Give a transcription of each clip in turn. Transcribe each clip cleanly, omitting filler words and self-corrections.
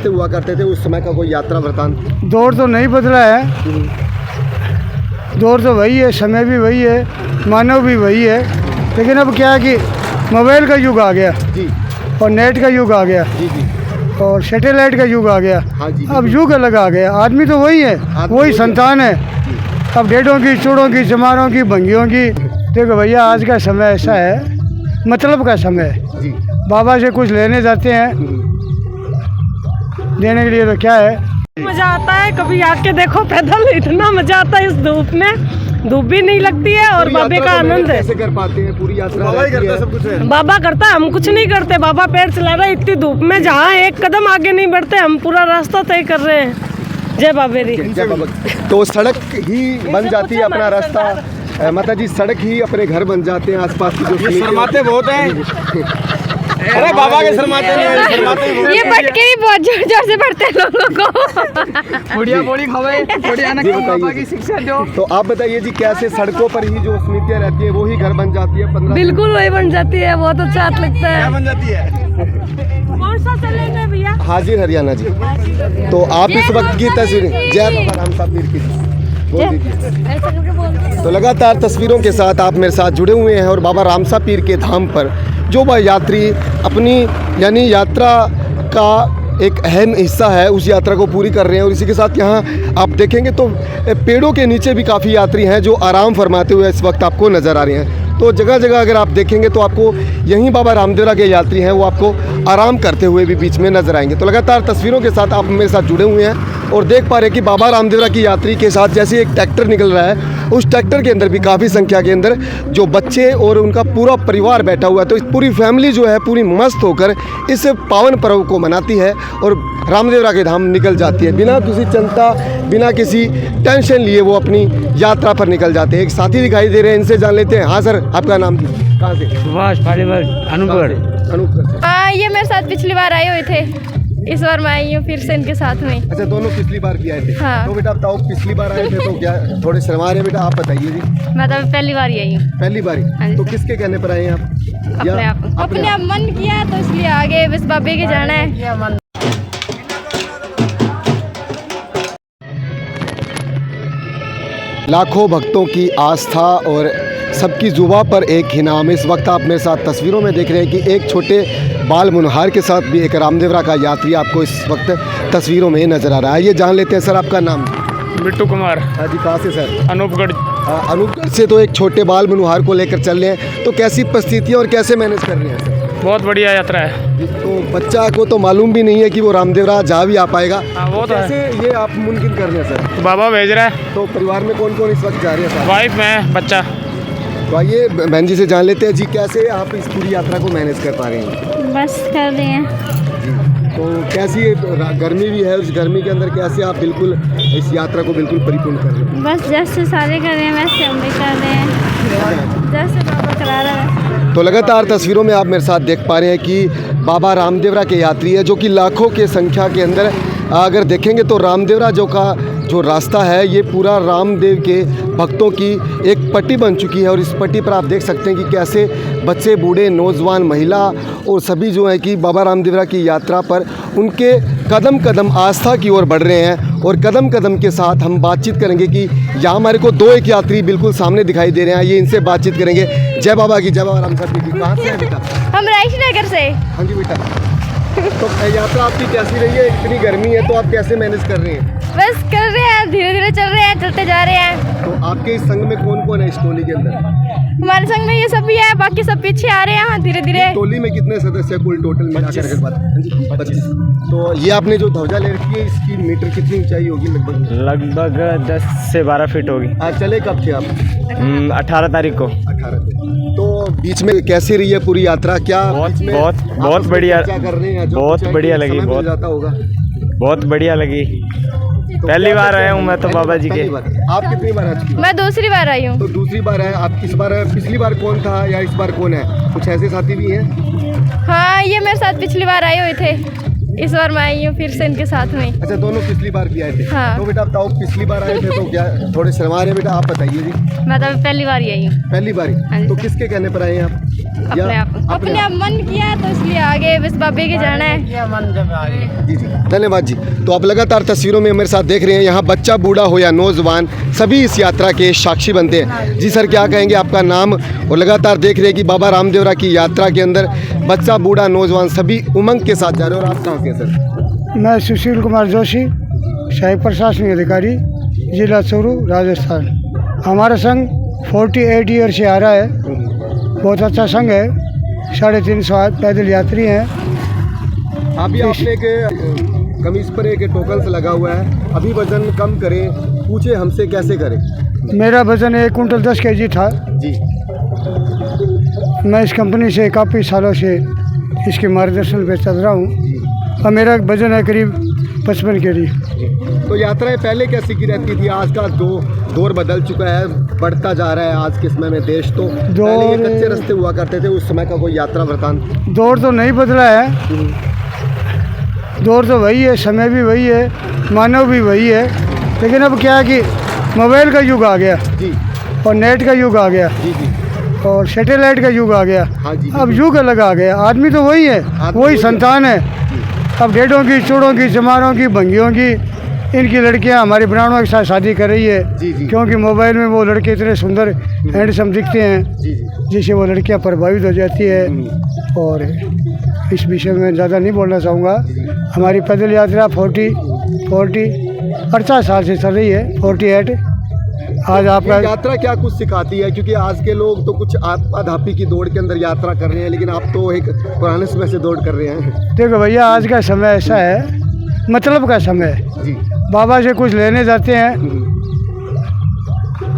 बजते हुआ करते थे, उस समय का कोई यात्रा वृतांत? दौर तो नहीं बदला है, दौर तो वही है, समय भी वही है, मानव भी वही है, लेकिन अब क्या है कि मोबाइल का युग आ गया जी और नेट का युग आ गया जी जी। और सैटेलाइट का युग आ गया। हाँ जी। अब युग अलग आ गया, आदमी तो वही है, वही संतान है। अब डेढ़ों की, चूड़ों की, चमारों की, भंगियों की। देखो भैया, आज का समय ऐसा है, मतलब का समय है। जी। बाबा से कुछ लेने जाते हैं, देने के लिए तो क्या है, मजा आता है। कभी आके देखो पैदल, इतना मजा आता है इस धूप में, धूप भी नहीं लगती है और बाबे का आनंद है। कैसे कर पाते हैं पूरी यात्रा? बाबा ही करता है सब कुछ है। बाबा करता है, हम कुछ नहीं करते। बाबा पैर चला रहा है इतनी धूप में, जहाँ एक कदम आगे नहीं बढ़ते, हम पूरा रास्ता तय कर रहे हैं। जय बाबे दी। जय बाबा। तो सड़क ही बन जाती है अपना रास्ता, माता जी, सड़क ही अपने घर बन जाते हैं आसपास की। जो शर्माते बहुत हैं। अरे बाबा के शर्माते नहीं, ये पटके भी बहुत जोर जोर से पड़ते हैं लोगों को। बढ़िया बोली खवाए, बढ़िया ना बाबा की शिक्षा दो। तो आप बताइए जी, कैसे सड़कों पर ही जो समितियाँ रहती है वो ही घर बन जाती है? 15 बिल्कुल वही बन जाती है, बहुत अच्छा लगता है। बन जाती है। कौन सा चलेंगे भैया? हाजिर हरियाणा जी। तो आप इस वक्त की तस्वीरें, जय बाबा राम साहब पीर की, बोल दीजिए। तो लगातार तस्वीरों के साथ आप मेरे साथ जुड़े हुए हैं और बाबा रामसा पीर के धाम पर जो वह यात्री अपनी यानी यात्रा का एक अहम हिस्सा है, उस यात्रा को पूरी कर रहे हैं। और इसी के साथ यहाँ आप देखेंगे तो पेड़ों के नीचे भी काफ़ी यात्री हैं जो आराम फरमाते हुए इस वक्त आपको नज़र आ रहे हैं। तो जगह जगह अगर आप देखेंगे तो आपको यहीं बाबा रामदेवरा के यात्री हैं, वो आपको आराम करते हुए भी बीच में नज़र आएंगे। तो लगातार तस्वीरों के साथ आप मेरे साथ जुड़े हुए हैं और देख पा रहे हैं कि बाबा रामदेवरा की यात्री के साथ जैसे एक ट्रैक्टर निकल रहा है, उस ट्रैक्टर के अंदर भी काफ़ी संख्या के अंदर जो बच्चे और उनका पूरा परिवार बैठा हुआ है। तो इस पूरी फैमिली जो है पूरी मस्त होकर इस पावन पर्व को मनाती है और रामदेवरा के धाम निकल जाती है। बिना किसी चिंता, बिना किसी टेंशन लिए वो अपनी यात्रा पर निकल जाते हैं। एक साथी दिखाई दे रहे हैं, इनसे जान लेते हैं। हाँ सर, आपका नाम कहाँ से? सुभाष पालीवाल, अनूपगढ़। अनूपगढ़। हाँ, ये मेरे साथ पिछली बार आए हुए थे, इस बार मैं आई हूँ फिर से इनके साथ में। अच्छा, दोनों पिछली बार भी आए थे? हाँ। तो बेटा बताओ, पिछली बार आए थे तो क्या थोड़े शर्मा रहे बेटा, आप बताइए जी। मैं तो पहली बार ही आई हूँ। पहली बार हाँ ही? जी। तो किसके कहने पर आए हैं आप? अपने आप मन किया तो इसलिए आगे, बस बाबे के जाना है। लाखों भक्तों की आस्था और सबकी जुबा पर एक ही नाम। इस वक्त आप मेरे साथ तस्वीरों में देख रहे हैं कि एक छोटे बाल मुनहार के साथ भी एक रामदेवरा का यात्री आपको इस वक्त तस्वीरों में नज़र आ रहा है। ये जान लेते हैं सर, आपका नाम? बिट्टू कुमार। हाँ जी, कहाँ से सर? अनूपगढ़। अनूपगढ़ से। तो एक छोटे बाल मुनहार को लेकर चल रहे हैं, तो कैसी परिस्थितियाँ और कैसे मैनेज कर रहे हैं सर? बहुत बढ़िया यात्रा है। तो बच्चा को तो मालूम भी नहीं है कि वो रामदेवरा जा भी आ पाएगा। हाँ, वो तो कैसे ये आप मुमकिन कर रहे हैं सर? बाबा भेज रहा है। तो परिवार में कौन कौन इस वक्त जा रहे हैं सर? वाइफ, मैं, बच्चा। तो आइए बहन जी से जान लेते हैं जी, कैसे आप इस पूरी यात्रा को मैनेज कर पा रहे हैं? बस कर रहे हैं। तो कैसी गर्मी भी है, उस गर्मी के अंदर कैसे आप बिल्कुल इस यात्रा को बिल्कुल परिपूर्ण कर रहे हैं? बस जैसे सारे कर रहे हैं वैसे हम भी कर रहे हैं, जैसे बाबा करा रहा है। तो लगातार तस्वीरों में आप मेरे साथ देख पा रहे हैं कि बाबा रामदेवरा के यात्री है, जो कि लाखों के संख्या के अंदर अगर देखेंगे तो रामदेवरा जो रास्ता है, ये पूरा रामदेव के भक्तों की एक पट्टी बन चुकी है। और इस पट्टी पर आप देख सकते हैं कि कैसे बच्चे, बूढ़े, नौजवान, महिला और सभी जो है कि बाबा रामदेवरा की यात्रा पर उनके कदम कदम आस्था की ओर बढ़ रहे हैं। और कदम कदम के साथ हम बातचीत करेंगे कि यहाँ हमारे को दो एक यात्री बिल्कुल सामने दिखाई दे रहे हैं, ये इनसे बातचीत करेंगे। जय बाबा की, जय बाबा रामसा पीर की। कहाँ से है बेटा? हम रायनगर से। हाँ जी बेटा। तो यात्रा आपकी कैसी रही है? इतनी गर्मी है तो आप कैसे मैनेज कर रहे हैं? बस कर रहे हैं, धीरे धीरे चल रहे हैं, चलते जा रहे हैं। तो आपके इस संघ में कौन कौन है इस टोली के अंदर? हमारे संग में ये सब भी है, बाकी सब पीछे आ रहे हैं धीरे धीरे। टोली में कितने सदस्य कुल टोटल मिलाकर अगर बात? हाँ जी, 25। तो ये आपने जो ध्वजा ले रखी है, इसकी मीटर कितनी ऊंचाई होगी लगभग? लगभग 10 से 12 फीट होगी। आज चले कब थे आप? 18 तारीख को। 18 को। तो बीच में कैसी रही है पूरी यात्रा? क्या बहुत बढ़िया, कर रहे हैं? बहुत बढ़िया लगी, बहुत जाता होगा। बहुत बढ़िया लगी। तो पहली बार आया हूँ मैं तो बाबा जी के। आप कितनी बार आ चुकी हैं? मैं दूसरी बार आई हूँ। तो दूसरी बार है आप। इस बार, पिछली बार कौन था या इस बार कौन है? कुछ ऐसे साथी भी हैं? हाँ, ये मेरे साथ पिछली बार आए हुए थे, इस बार मैं आई हूँ फिर से इनके साथ में। अच्छा, दोनों पिछली बार भी आए थे? हाँ। तो बेटा बताओ, पिछली बार आए थे तो क्या थोड़े शर्मा रहे बेटा, आप बताइए जी। मैं तो पहली बार ही आई हूँ। पहली बार हाँ ही? जी। तो किसके कहने पर आए हैं आप? अपने आप मन किया तो इसलिए आगे बस बाबे के जाना है। जी जी धन्यवाद जी। तो आप लगातार तस्वीरों में मेरे साथ देख रहे हैं, यहाँ बच्चा बूढ़ा हो या नौजवान सभी इस यात्रा के साक्षी बनते हैं। जी सर, क्या कहेंगे, आपका नाम? और लगातार देख रहे हैं कि बाबा रामदेवरा की यात्रा के अंदर बच्चा बूढ़ा नौजवान सभी उमंग के साथ जा रहे हैं। और आप कहाँ से सर? मैं सुशील कुमार जोशी, सहायक प्रशासनिक अधिकारी, जिला चूरू, राजस्थान। हमारा संघ 48 ईयर से आ रहा है, बहुत अच्छा संघ है। 350 पैदल यात्री हैं। अभी आपने एक कमीज पर एक टोकन से लगा हुआ है, अभी वजन कम करें, पूछे हमसे कैसे करें? मेरा वजन 1 कुंटल 10 kg था जी। मैं इस कंपनी से काफ़ी सालों से इसके मार्गदर्शन पे चल रहा हूँ और मेरा वजन है करीब 55 kg। तो यात्राएं पहले कैसी की रहती थी? आज का दौर बदल चुका है, बढ़ता जा रहा है आज के समय में देश। तो पहले ये कच्चे रास्ते हुआ करते थे, उस समय का कोई यात्रा वृतांत? दौर तो नहीं बदला है, दौर तो वही है, समय भी वही है, मानव भी वही है। लेकिन अब क्या है कि मोबाइल का युग आ गया जी और नेट का युग आ गया जी जी और सैटेलाइट का युग आ गया। हाँ जी। अब युग अलग आ गया। आदमी तो वही है, वही संतान है। अब डेढ़ों की, चूड़ों की, चमारों की, भंगियों की, इनकी लड़कियां हमारे ब्राह्मणों के साथ शादी कर रही है जी जी क्योंकि मोबाइल में वो लड़के इतने सुंदर हैंडसम दिखते हैं जी जी। जिससे वो लड़कियां प्रभावित हो जाती है। और इस विषय में ज़्यादा नहीं बोलना चाहूँगा। हमारी पैदल यात्रा 48 साल से चल रही है, 48। आज आपका ये यात्रा क्या कुछ सिखाती है? क्योंकि आज के लोग तो कुछ आपाधापी की दौड़ के अंदर यात्रा कर रहे हैं, लेकिन आप तो एक पुराने समय से दौड़ कर रहे हैं। देखो भैया, आज का समय ऐसा है, मतलब का समय है। जी। बाबा से कुछ लेने जाते हैं,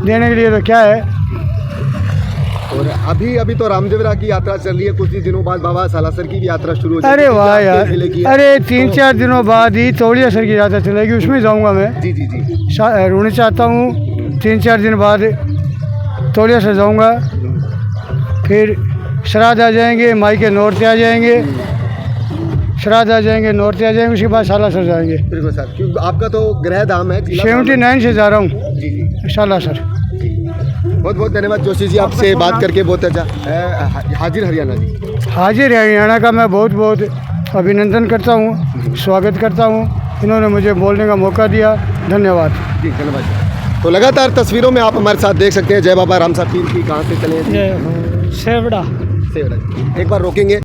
देने के लिए तो क्या है। और अभी तो रामदेवरा की यात्रा चल रही है, कुछ ही दिनों बाद बाबा सालासर की भी यात्रा शुरू हो जाएगी। अरे वाह यार, जिले की है। अरे 3-4 दिनों बाद ही तौलिया सर की यात्रा चलेगी, उसमें जाऊंगा मैं। जी जी जी रोने चाहता हूँ, 3-4 दिन बाद तौलिया से जाऊंगा। फिर श्राद्ध आ जाएंगे, माई के नौरते आ जाएंगे, श्राद्ध आ जाएंगे, नौरते आ जाएंगे, उसके बाद सालासर जाएंगे। बिल्कुल सर, क्योंकि आपका तो गृह धाम है, जिला धाम है। 79 से जा रहा हूँ जी जी। सालासर। बहुत बहुत धन्यवाद जोशी जी, आपसे बात करके बहुत अच्छा। हाजिर हरियाणा जी। हाजिर हरियाणा का मैं बहुत बहुत अभिनंदन करता हूँ, स्वागत करता हूँ। इन्होंने मुझे बोलने का मौका दिया, धन्यवाद जी। धन्यवाद जी। तो लगातार तस्वीरों में आप हमारे साथ देख सकते हैं जय बाबा रामसा पीर की। कहाँ से चले हैं? सेवड़ा। सेवड़ा। एक बार रोकेंगे।